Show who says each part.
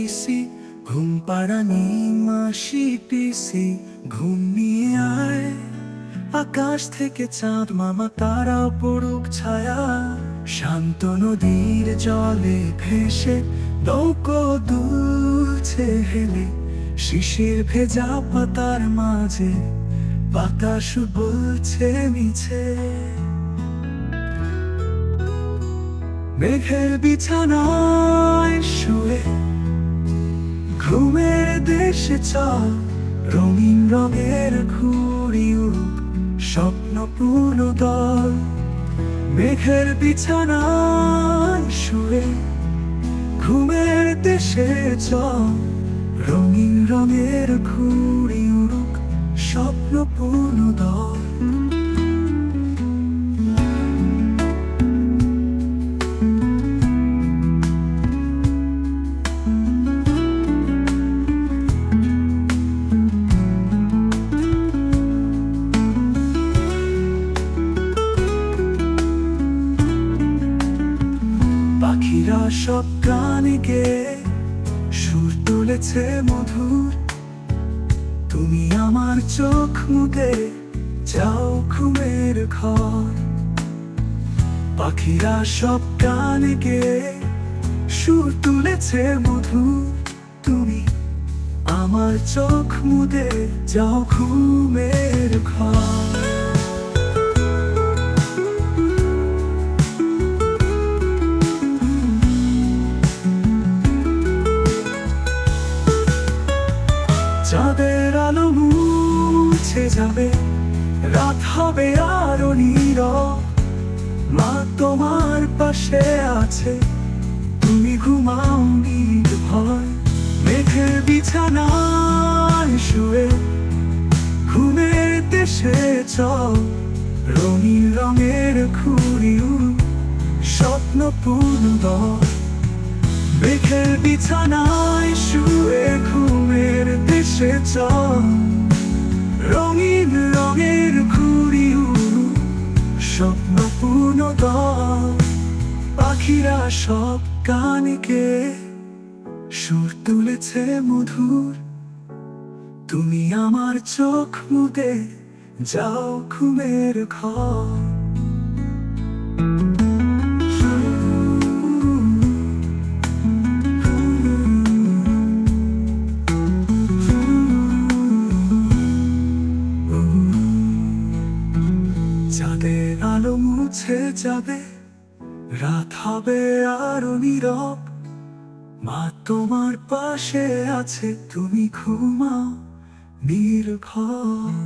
Speaker 1: পিসি ঘুম পাড়ানি মাসি পিসি ঘুম নিয়ে আয়। আকাশ থেকে চাঁদ মামা তারাও পড়ুক ছায়া। শান্ত নদীর জলে ভেসে নৌকো দুলছে হেলে। শিশির ভেজা পাতার মাঝে বাতাস বলছে মিছে। মেঘের বিছানায় শুয়ে ঘুমের দেশে চল। রঙিন রঙের ঘুড়ি উড়ুক স্বপ্নপূর্ণ দল। মেঘের বিছানায় শুয়ে ঘুমের দেশে চল। রঙিন রঙের ঘুড়ি উড়ুক স্বপ্নপূর্ণ দল। পাখিরা সব গানে গেয়ে সুর তুলেছে মধুর। তুমি আমার চোখ মুদে যাও ঘুমের ঘর। পাখিরা সব গানে গেয়ে সুর তুলেছে মধুর। তুমি আমার চোখ মুদে যাও ঘুমের ঘর। চাঁদের আলো মুছে যাবে, রাত হবে আরো নীরব। মা তোমার পাশে আছে, তুমি ঘুমাও নির্ভয়। মেঘের বিছানায় শুয়ে ঘুমের দেশে চল। রঙিন রঙের ঘুড়ি উড়ুক স্বপ্নপূর্ণ দল। মেঘের বিছানায় শুয়ে ঘুমের দেশে চল। রঙিন রঙের ঘুড়ি উড়ুক স্বপ্নপূর্ণ দল। পাখিরা সব গানে গেয়ে সুর তুলেছে মধুর। তুমি আমার চোখ মুদে যাও ঘুমের ঘর। চাঁদের আলো মুছে যাবে, রাত হবে আরো নীরব। মা তোমার পাশে আছে, তুমি ঘুমাও নির্ভয়।